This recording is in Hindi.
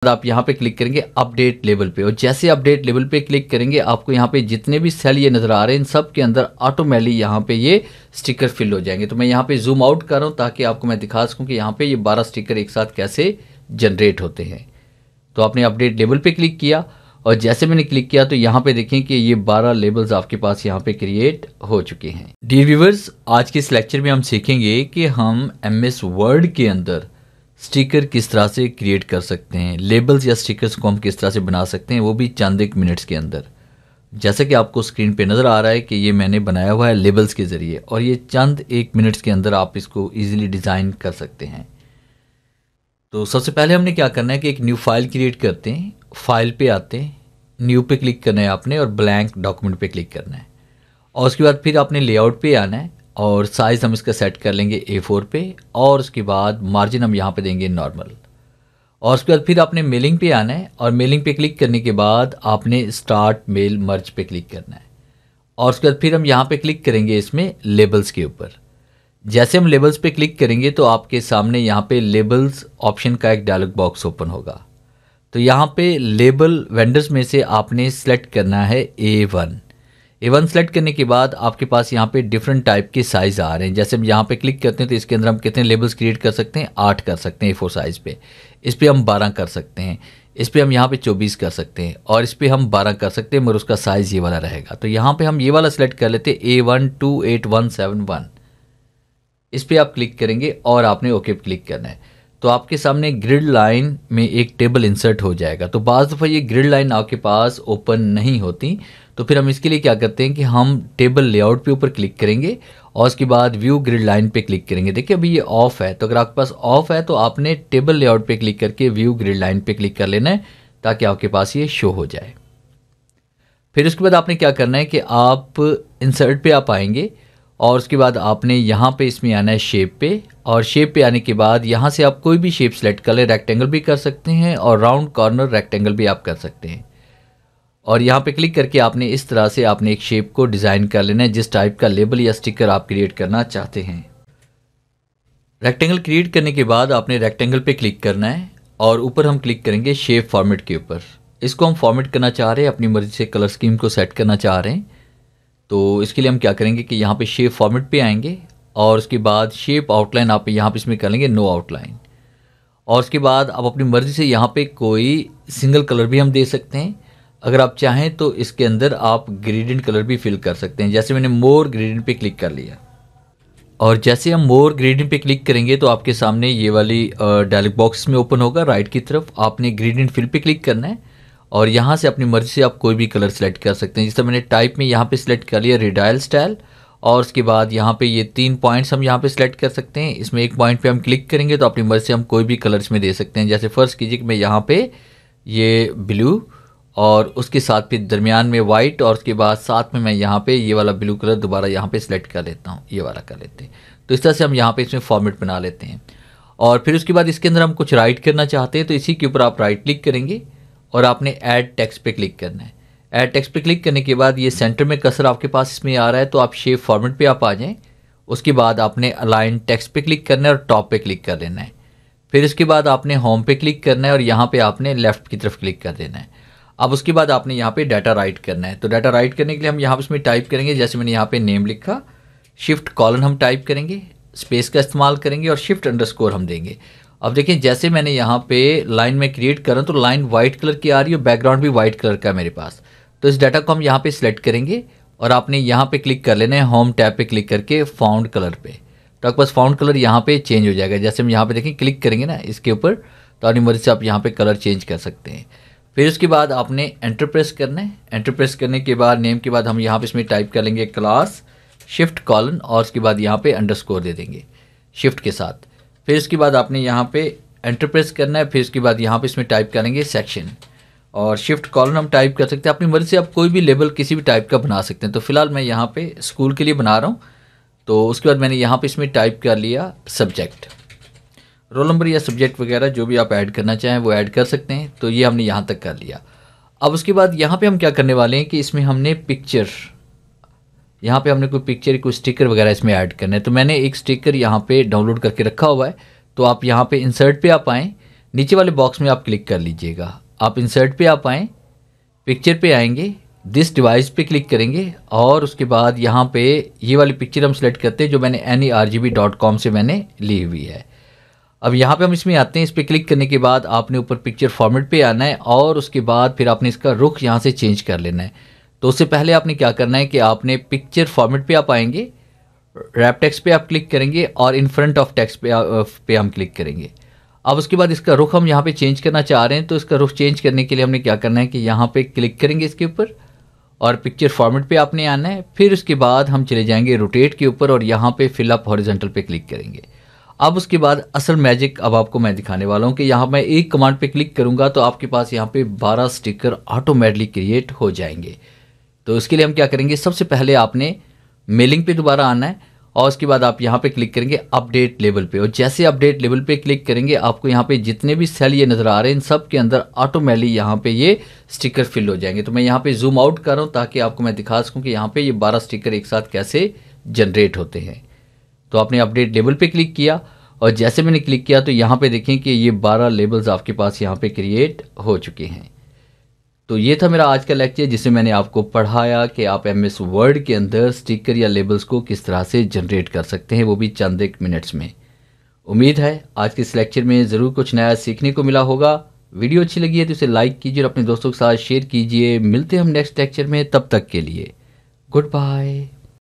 आप यहाँ पे क्लिक करेंगे अपडेट लेवल पे, और जैसे अपडेट लेवल पे क्लिक करेंगे आपको यहाँ पे जितने भी सेल ये नज़र आ रहे हैं इन सब के अंदर ऑटोमेटिकली यहाँ पे ये स्टिकर फिल हो जाएंगे। तो मैं यहाँ पे जूम आउट कर रहा हूँ ताकि आपको मैं दिखा सकूँ कि यहाँ पे ये 12 स्टिकर एक साथ कैसे जनरेट होते हैं। तो आपने अपडेट लेवल पे क्लिक किया और जैसे मैंने क्लिक किया तो यहाँ पे देखें कि ये 12 लेबल्स आपके पास यहाँ पे क्रिएट हो चुके हैं। डियर व्यूअर्स, आज के इस लेक्चर में हम सीखेंगे कि हम MS वर्ड के अंदर स्टिकर किस तरह से क्रिएट कर सकते हैं, लेबल्स या स्टिकर्स को हम किस तरह से बना सकते हैं, वो भी चंद एक मिनट्स के अंदर। जैसे कि आपको स्क्रीन पे नज़र आ रहा है कि ये मैंने बनाया हुआ है लेबल्स के ज़रिए, और ये चंद एक मिनट्स के अंदर आप इसको ईजिली डिज़ाइन कर सकते हैं। तो सबसे पहले हमने क्या करना है कि एक न्यू फाइल क्रिएट करते हैं, फाइल पे आते हैं, न्यू पे क्लिक करना है आपने और ब्लैंक डॉक्यूमेंट पे क्लिक करना है, और उसके बाद फिर आपने लेआउट पे आना है और साइज़ हम इसका सेट कर लेंगे A4 पे, और उसके बाद मार्जिन हम यहाँ पे देंगे नॉर्मल, और उसके बाद फिर आपने मेलिंग पे आना है और मेलिंग पे क्लिक करने के बाद आपने स्टार्ट मेल मर्ज पे क्लिक करना है, और उसके बाद फिर हम यहाँ पे क्लिक करेंगे इसमें लेबल्स के ऊपर। जैसे हम लेबल्स पे क्लिक करेंगे तो आपके सामने यहाँ पे लेबल्स ऑप्शन का एक डायलॉग बॉक्स ओपन होगा। तो यहाँ पे लेबल वेंडर्स में से आपने सेलेक्ट करना है A1 सेलेक्ट करने के बाद आपके पास यहाँ पे डिफरेंट टाइप के साइज़ आ रहे हैं। जैसे हम यहाँ पे क्लिक करते हैं तो इसके अंदर हम कितने लेबल्स क्रिएट कर सकते हैं, 8 कर सकते हैं A4 साइज़ पे। इस पर हम 12 कर सकते हैं, इस पर हम यहाँ पे 24 कर सकते हैं, और इस पर हम 12 कर सकते हैं, मगर उसका साइज़ ये वाला रहेगा। तो यहाँ पर हम ये वाला सेलेक्ट कर लेते हैं A128171। इस पर आप क्लिक करेंगे और आपने ओके पे क्लिक करना है। तो आपके सामने ग्रिड लाइन में एक टेबल इंसर्ट हो जाएगा। तो बाज़ दफ़ा ये ग्रिड लाइन आपके पास ओपन नहीं होती, तो फिर हम इसके लिए क्या करते हैं कि हम टेबल लेआउट पे ऊपर क्लिक करेंगे और उसके बाद व्यू ग्रिड लाइन पे क्लिक करेंगे। देखिए अभी ये ऑफ है, तो अगर आपके पास ऑफ है तो आपने टेबल लेआउट पे क्लिक करके व्यू ग्रिड लाइन पे क्लिक कर लेना है ताकि आपके पास ये शो हो जाए। फिर उसके बाद आपने क्या करना है कि आप इंसर्ट पे आप आएंगे और उसके बाद आपने यहाँ पे इसमें आना है शेप पे, और शेप पे आने के बाद यहाँ से आप कोई भी शेप सेलेक्ट कर ले, रेक्टेंगल भी कर सकते हैं और राउंड कॉर्नर रेक्टेंगल भी आप कर सकते हैं। और यहाँ पे क्लिक करके आपने इस तरह से आपने एक शेप को डिज़ाइन कर लेना है जिस टाइप का लेबल या स्टिकर आप क्रिएट करना चाहते हैं। रेक्टेंगल क्रिएट करने के बाद आपने रेक्टेंगल पे क्लिक करना है और ऊपर हम क्लिक करेंगे शेप फॉर्मेट के ऊपर। इसको हम फॉर्मेट करना चाह रहे हैं, अपनी मर्जी से कलर स्कीम को सेट करना चाह रहे हैं। तो इसके लिए हम क्या करेंगे कि यहाँ पे शेप फॉर्मेट पे आएंगे और उसके बाद शेप आउटलाइन आप यहाँ पे इसमें कर लेंगे नो आउटलाइन, और उसके बाद आप अपनी मर्ज़ी से यहाँ पे कोई सिंगल कलर भी हम दे सकते हैं। अगर आप चाहें तो इसके अंदर आप ग्रेडियंट कलर भी फिल कर सकते हैं। जैसे मैंने मोर ग्रेडियंट पे क्लिक कर लिया, और जैसे हम मोर ग्रेडियंट पे क्लिक करेंगे तो आपके सामने ये वाली डायलॉग बॉक्स में ओपन होगा। राइट की तरफ आपने ग्रेडियंट फिल पे क्लिक करना है और यहाँ से अपनी मर्ज़ी से आप कोई भी कलर सेलेक्ट कर सकते हैं। जैसे मैंने टाइप में यहाँ पे सिलेक्ट कर लिया रेडियल स्टाइल, और उसके बाद यहाँ पे ये 3 पॉइंट्स हम यहाँ पे सिलेक्ट कर सकते हैं। इसमें एक पॉइंट पे हम क्लिक करेंगे तो अपनी मर्ज़ी से हम कोई भी कलर इसमें दे सकते हैं। जैसे फ़र्ज़ कीजिए कि मैं यहाँ पे ये ब्लू और उसके साथ फिर दरमियान में वाइट, और उसके बाद साथ में मैं यहाँ पे ये वाला ब्लू कलर दोबारा यहाँ पे सिलेक्ट कर लेता हूँ, ये वाला कर लेते हैं। तो इस तरह से हम यहाँ पे इसमें फॉर्मेट बना लेते हैं। और फिर उसके बाद इसके अंदर हम कुछ राइट करना चाहते हैं तो इसी के ऊपर आप राइट क्लिक करेंगे और आपने ऐड टेक्स्ट पे क्लिक करना है। ऐड टेक्स्ट पे क्लिक करने के बाद ये सेंटर में कर्सर आपके पास इसमें आ रहा है तो आप शेप फॉर्मेट पे आप आ जाएं। उसके बाद आपने अलाइन टेक्स्ट पे क्लिक करना है और टॉप पे क्लिक कर देना है। फिर इसके बाद आपने होम पे क्लिक करना है और यहाँ पे आपने लेफ्ट की तरफ क्लिक कर देना है। अब उसके बाद आपने यहाँ पे डाटा राइट करना है। तो डाटा राइट करने के लिए हम यहाँ पे इसमें टाइप करेंगे, जैसे मैंने यहाँ पे नेम लिखा, शिफ्ट कॉलन हम टाइप करेंगे, स्पेस का इस्तेमाल करेंगे और शिफ्ट अंडरस्कोर हम देंगे। अब देखिए जैसे मैंने यहाँ पे लाइन में क्रिएट कर रहा हूँ तो लाइन वाइट कलर की आ रही है और बैकग्राउंड भी वाइट कलर का है मेरे पास। तो इस डाटा को हम यहाँ पे सिलेक्ट करेंगे और आपने यहाँ पे क्लिक कर लेना है होम टैब पे क्लिक करके फाउंड कलर पे। तो आपके पास फाउंड कलर यहाँ पे चेंज हो जाएगा। जैसे हम यहाँ पे देखें क्लिक करेंगे ना इसके ऊपर तो अपनी मर्जी से आप यहाँ पे कलर चेंज कर सकते हैं। फिर उसके बाद आपने एंटर प्रेस करना है। एंटर प्रेस करने के बाद नेम के बाद हम यहाँ पे इसमें टाइप कर लेंगे क्लास, शिफ्ट कॉलन, और उसके बाद यहाँ पे अंडरस्कोर दे देंगे शिफ्ट के साथ। फिर उसके बाद आपने यहाँ पे एंटर प्रेस करना है। फिर उसके बाद यहाँ पे इसमें टाइप करेंगे सेक्शन और शिफ्ट कॉलन हम टाइप कर सकते हैं। अपनी मर्जी से आप कोई भी लेबल किसी भी टाइप का बना सकते हैं। तो फिलहाल मैं यहाँ पे स्कूल के लिए बना रहा हूँ। तो उसके बाद मैंने यहाँ पे इसमें टाइप कर लिया सब्जेक्ट, रोल नंबर या सब्जेक्ट वगैरह जो भी आप ऐड करना चाहें वो ऐड कर सकते हैं। तो ये हमने यहाँ तक कर लिया। अब उसके बाद यहाँ पे हम क्या करने वाले हैं कि इसमें हमने पिक्चर, यहाँ पे हमने कोई पिक्चर कोई स्टिकर वगैरह इसमें ऐड करना है। तो मैंने एक स्टिकर यहाँ पे डाउनलोड करके रखा हुआ है। तो आप यहाँ पे इंसर्ट पे आप आएँ, नीचे वाले बॉक्स में आप क्लिक कर लीजिएगा। आप इंसर्ट पे आप आएँ, पिक्चर पे आएंगे, दिस डिवाइस पे क्लिक करेंगे और उसके बाद यहाँ पे ये वाली पिक्चर हम सेलेक्ट करते हैं जो मैंने AnyRGB.com से मैंने ली हुई है। अब यहाँ पे हम इसमें आते हैं। इस पर क्लिक करने के बाद आपने ऊपर पिक्चर फॉर्मेट पे आना है और उसके बाद फिर आपने इसका रुख यहाँ से चेंज कर लेना है। तो उससे पहले आपने क्या करना है कि आपने पिक्चर फॉर्मेट पे आप आएंगे, रैप टेक्स्ट पे आप क्लिक करेंगे और इन फ्रंट ऑफ टेक्स्ट पे हम क्लिक करेंगे। अब उसके बाद इसका रुख हम यहाँ पे चेंज करना चाह रहे हैं, तो इसका रुख चेंज करने के लिए हमने क्या करना है कि यहाँ पे क्लिक करेंगे इसके ऊपर और पिक्चर फॉर्मेट पे आपने आना है। फिर उसके बाद हम चले जाएंगे रोटेट के ऊपर और यहाँ पे फिल अप हॉरिजॉन्टल पे क्लिक करेंगे। अब उसके बाद असल मैजिक अब आपको मैं दिखाने वाला हूँ कि यहाँ मैं एक कमांड पे क्लिक करूँगा तो आपके पास यहाँ पे 12 स्टिकर ऑटोमेटिकली क्रिएट हो जाएंगे। तो इसके लिए हम क्या करेंगे, सबसे पहले आपने मेलिंग पे दोबारा आना है और उसके बाद आप यहाँ पे क्लिक करेंगे अपडेट लेवल पे, और जैसे अपडेट लेवल पे क्लिक करेंगे आपको यहाँ पे जितने भी सेल ये नज़र आ रहे हैं इन सब के अंदर ऑटोमेटिकली यहाँ पे ये स्टिकर फिल हो जाएंगे। तो मैं यहाँ पे जूम आउट कर रहा हूँ ताकि आपको मैं दिखा सकूँ कि यहाँ पे ये 12 स्टिकर एक साथ कैसे जनरेट होते हैं। तो आपने अपडेट लेवल पे क्लिक किया और जैसे मैंने क्लिक किया तो यहाँ पे देखें कि ये 12 लेबल्स आपके पास यहाँ पे क्रिएट हो चुके हैं। तो ये था मेरा आज का लेक्चर जिसमें मैंने आपको पढ़ाया कि आप MS वर्ड के अंदर स्टिकर या लेबल्स को किस तरह से जनरेट कर सकते हैं, वो भी चंद एक मिनट्स में। उम्मीद है आज के इस लेक्चर में ज़रूर कुछ नया सीखने को मिला होगा। वीडियो अच्छी लगी है तो इसे लाइक कीजिए और अपने दोस्तों के साथ शेयर कीजिए। मिलते हैं हम नेक्स्ट लेक्चर में, तब तक के लिए गुड बाय।